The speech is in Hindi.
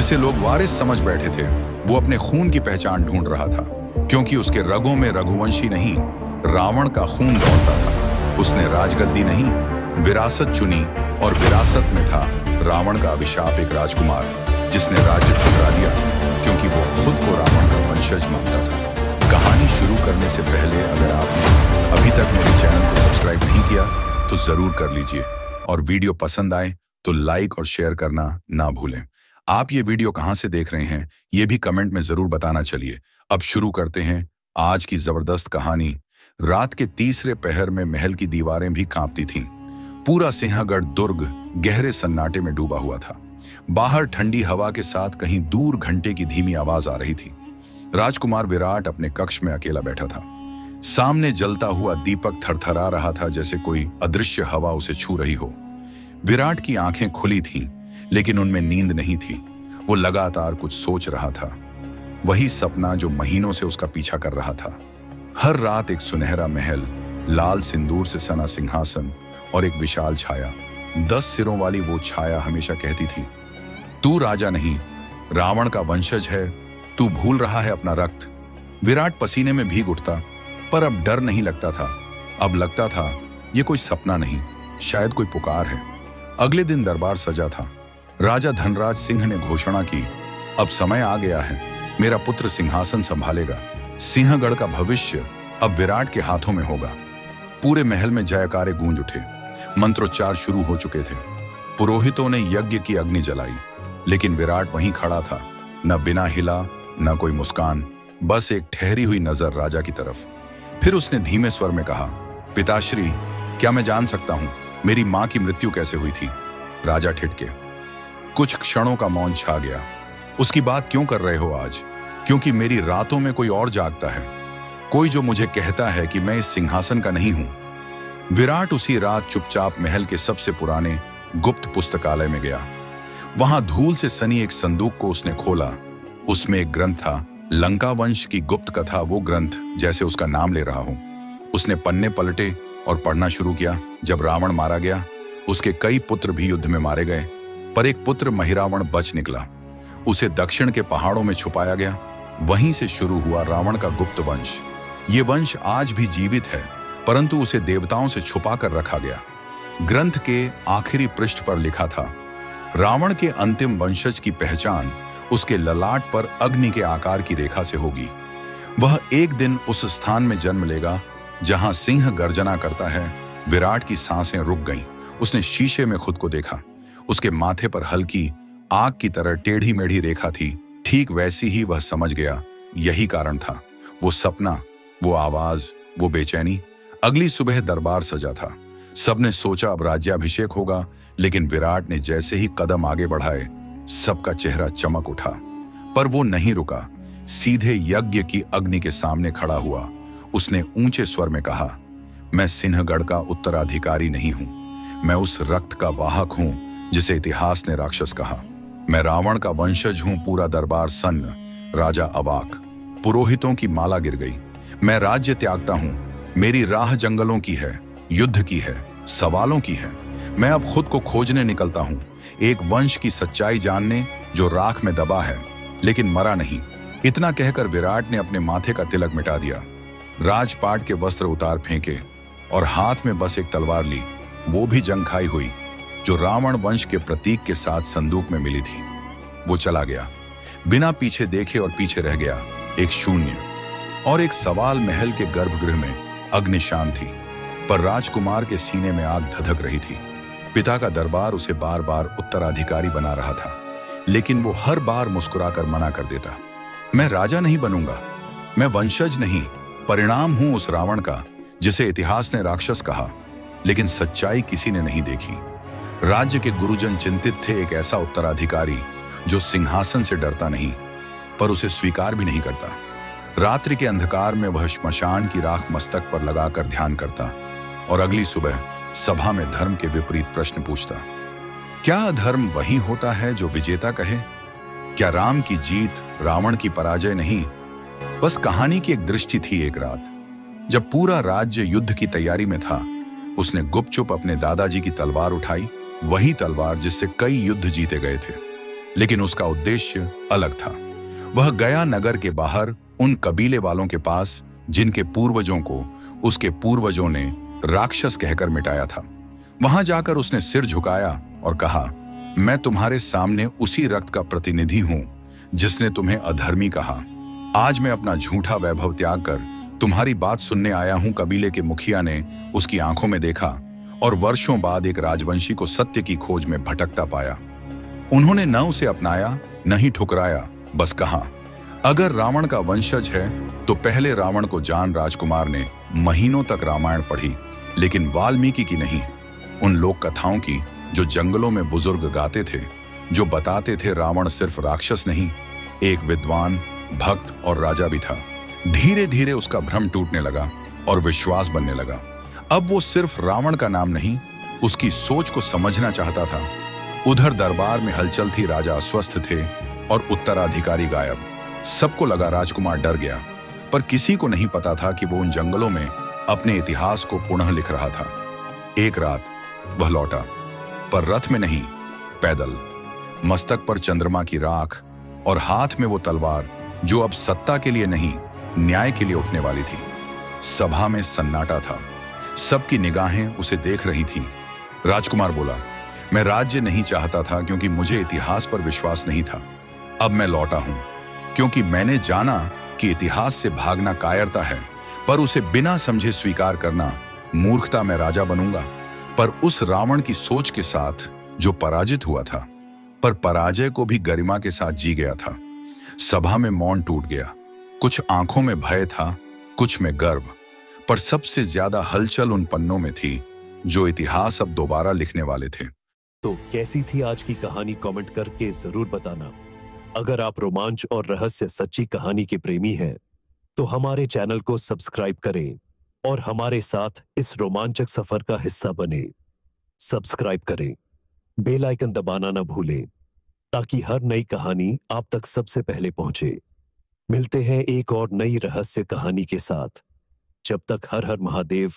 जिसे लोग वारिस समझ बैठे थे, वो अपने खून की पहचान ढूंढ रहा था, क्योंकि उसके रगों में रघुवंशी नहीं, रावण का खून दौड़ता था। उसने राजगद्दी नहीं, विरासत चुनी, और विरासत में था रावण का अभिशाप, एक राजकुमार जिसने राज्य ठुकरा दिया क्योंकि वो खुद को रावण का वंशज मानता था। कहानी शुरू करने से पहले अगर आपने अभी तक मेरे चैनल को सब्सक्राइब नहीं किया तो जरूर कर लीजिए, और वीडियो पसंद आए तो लाइक और शेयर करना ना भूलें। आप ये वीडियो कहां से देख रहे हैं ये भी कमेंट में जरूर बताना। चलिए अब शुरू करते हैं आज की जबरदस्त कहानी। रात के तीसरे पहर में महल की दीवारें भी कांपती थीं। पूरा सिंहगढ़ दुर्ग गहरे सन्नाटे में डूबा हुआ था। बाहर ठंडी हवा के साथ कहीं दूर घंटे की धीमी आवाज आ रही थी। राजकुमार विराट अपने कक्ष में अकेला बैठा था। सामने जलता हुआ दीपक थरथरा रहा था, जैसे कोई अदृश्य हवा उसे छू रही हो। विराट की आंखें खुली थीं, लेकिन उनमें नींद नहीं थी। वो लगातार कुछ सोच रहा था, वही सपना जो महीनों से उसका पीछा कर रहा था। हर रात एक सुनहरा महल, लाल सिंदूर से सना सिंहासन और एक विशाल छाया। 10 सिरों वाली वो छाया हमेशा कहती थी, तू राजा नहीं, रावण का वंशज है, तू भूल रहा है अपना रक्त। विराट पसीने में भीग उठता, पर अब डर नहीं लगता था। अब लगता था ये कोई सपना नहीं, शायद कोई पुकार है। अगले दिन दरबार सजा था। राजा धनराज सिंह ने घोषणा की, अब समय आ गया है, मेरा पुत्र सिंहासन संभालेगा। सिंहगढ़ का भविष्य अब विराट के हाथों में होगा। पूरे महल में जयकारे गूंज उठे। मंत्रोच्चार शुरू हो चुके थे। पुरोहितों ने यज्ञ की अग्नि जलाई, लेकिन विराट वहीं खड़ा था, न बिना हिला, न कोई मुस्कान, बस एक ठहरी हुई नजर राजा की तरफ। फिर उसने धीमे स्वर में कहा, पिताश्री, क्या मैं जान सकता हूं मेरी मां की मृत्यु कैसे हुई थी? राजा ठिठके। कुछ क्षणों का मौन छा गया। उसकी बात क्यों कर रहे हो आज? क्योंकि मेरी रातों में कोई और जागता है, कोई जो मुझे कहता है कि मैं इस सिंहासन का नहीं हूं। विराट उसी रात चुपचाप महल के सबसे पुराने गुप्त पुस्तकालय में गया। वहां धूल से सनी एक संदूक को उसने खोला। उसमें एक ग्रंथ था, लंका वंश की गुप्त कथा, वो ग्रंथ जैसे उसका नाम ले रहा हो। उसने पन्ने पलटे और पढ़ना शुरू किया। जब रावण मारा गया, उसके कई पुत्र भी युद्ध में मारे गए, पर एक पुत्र महिरावण बच निकला। उसे दक्षिण के पहाड़ों में छुपाया गया। वहीं से शुरू हुआ रावण का गुप्त वंश। ये वंश आज भी जीवित है, परंतु उसे देवताओं से छुपा कर रखा गया। ग्रंथ के आखिरी पृष्ठ पर लिखा था, रावण के अंतिम वंशज की पहचान उसके ललाट पर अग्नि के आकार की रेखा से होगी। वह एक दिन उस स्थान में जन्म लेगा जहां सिंह गर्जना करता है। विराट की सांसें रुक गईं। उसने शीशे में खुद को देखा। उसके माथे पर हल्की आग की तरह टेढ़ी मेढ़ी रेखा थी। ठीक वैसी ही वह समझ गया, यही कारण था। वो सपना, वो आवाज, वो बेचैनी। अगली सुबह दरबार सजा था। सबने सोचा अब राज्याभिषेक होगा, लेकिन विराट ने जैसे ही कदम आगे बढ़ाए, सबका चेहरा चमक उठा। पर वो नहीं रुका, सीधे यज्ञ की अग्नि के सामने खड़ा हुआ। उसने ऊंचे स्वर में कहा, मैं सिंहगढ़ का उत्तराधिकारी नहीं हूं, मैं उस रक्त का वाहक हूं जिसे इतिहास ने राक्षस कहा। मैं रावण का वंशज हूं। पूरा दरबार सन्न, राजा अवाक। पुरोहितों की माला गिर गई। मैं राज्य त्यागता हूं। मेरी राह जंगलों की है, युद्ध की है, सवालों की है। मैं अब खुद को खोजने निकलता हूं, एक वंश की सच्चाई जानने जो राख में दबा है लेकिन मरा नहीं। इतना कहकर विराट ने अपने माथे का तिलक मिटा दिया, राजपाट के वस्त्र उतार फेंके और हाथ में बस एक तलवार ली, वो भी जंग खाई हुई, जो रावण वंश के प्रतीक के साथ संदूक में मिली थी। वो चला गया, बिना पीछे देखे, और पीछे रह गया एक शून्य और एक सवाल। महल के गर्भगृह में अग्नि शांत थी, पर राजकुमार के सीने में आग धधक रही थी। पिता का दरबार उसे बार बार उत्तराधिकारी बना रहा था, लेकिन वो हर बार मुस्कुराकर मना कर देता, मैं राजा नहीं बनूंगा, मैं वंशज नहीं, परिणाम हूं उस रावण का जिसे इतिहास ने राक्षस कहा। लेकिन सच्चाई किसी ने नहीं देखी। राज्य के गुरुजन चिंतित थे, एक ऐसा उत्तराधिकारी जो सिंहासन से डरता नहीं, पर उसे स्वीकार भी नहीं करता। रात्रि के अंधकार में वह श्मशान की राख मस्तक पर लगाकर ध्यान करता और अगली सुबह सभा में धर्म के विपरीत प्रश्न पूछता। क्या अधर्म वही होता है जो विजेता कहे? क्या राम की जीत रावण की पराजय नहीं? बस कहानी की एक दृष्टि थी। एक रात जब पूरा राज्य युद्ध की तैयारी में था, उसने गुपचुप अपने दादाजी की तलवार उठाई, वही तलवार जिससे कई युद्ध जीते गए थे। लेकिन उसका उद्देश्य अलग था। वह गया नगर के बाहर उन कबीले वालों के पास जिनके पूर्वजों को उसके पूर्वजों ने राक्षस कहकर मिटाया था। वहां जाकर उसने सिर झुकाया और कहा, मैं तुम्हारे सामने उसी रक्त का प्रतिनिधि हूं जिसने तुम्हें अधर्मी कहा। आज मैं अपना झूठा वैभव त्याग कर तुम्हारी बात सुनने आया हूं। कबीले के मुखिया ने उसकी आंखों में देखा और वर्षों बाद एक राजवंशी को सत्य की खोज में भटकता पाया। उन्होंने न उसे अपनाया न ही ठुकराया, बस कहा, अगर रावण का वंशज है तो पहले रावण को जान। राजकुमार ने महीनों तक रामायण पढ़ी, लेकिन वाल्मीकि की नहीं, उन लोक कथाओं की जो जंगलों में बुजुर्ग गाते थे, जो बताते थे रावण सिर्फ राक्षस नहीं, एक विद्वान, भक्त और राजा भी था। धीरे धीरे उसका भ्रम टूटने लगा और विश्वास बनने लगा। अब वो सिर्फ रावण का नाम नहीं, उसकी सोच को समझना चाहता था। उधर दरबार में हलचल थी, राजा अस्वस्थ थे और उत्तराधिकारी गायब। सबको लगा राजकुमार डर गया, पर किसी को नहीं पता था कि वो उन जंगलों में अपने इतिहास को पुनः लिख रहा था। एक रात वह लौटा, पर रथ में नहीं, पैदल। मस्तक पर चंद्रमा की राख और हाथ में वो तलवार जो अब सत्ता के लिए नहीं, न्याय के लिए उठने वाली थी। सभा में सन्नाटा था, सबकी निगाहें उसे देख रही थीं। राजकुमार बोला, मैं राज्य नहीं चाहता था क्योंकि मुझे इतिहास पर विश्वास नहीं था। अब मैं लौटा हूं क्योंकि मैंने जाना कि इतिहास से भागना कायरता है, पर उसे बिना समझे स्वीकार करना मूर्खता। मैं राजा बनूंगा, पर उस रावण की सोच के साथ जो पराजित हुआ था, पर पराजय को भी गरिमा के साथ जी गया था। सभा में मौन टूट गया। कुछ आंखों में भय था, कुछ में गर्व, पर सबसे ज्यादा हलचल उन पन्नों में थी जो इतिहास अब दोबारा लिखने वाले थे। तो कैसी थी आज की कहानी, कमेंट करके जरूर बताना। अगर आप रोमांच और रहस्य सच्ची कहानी के प्रेमी हैं, तो हमारे चैनल को सब्सक्राइब करें और हमारे साथ इस रोमांचक सफर का हिस्सा बने। सब्सक्राइब करें, बेल आइकन दबाना न भूलें, ताकि हर नई कहानी आप तक सबसे पहले पहुंचे। मिलते हैं एक और नई रहस्य कहानी के साथ। जब तक हर हर महादेव।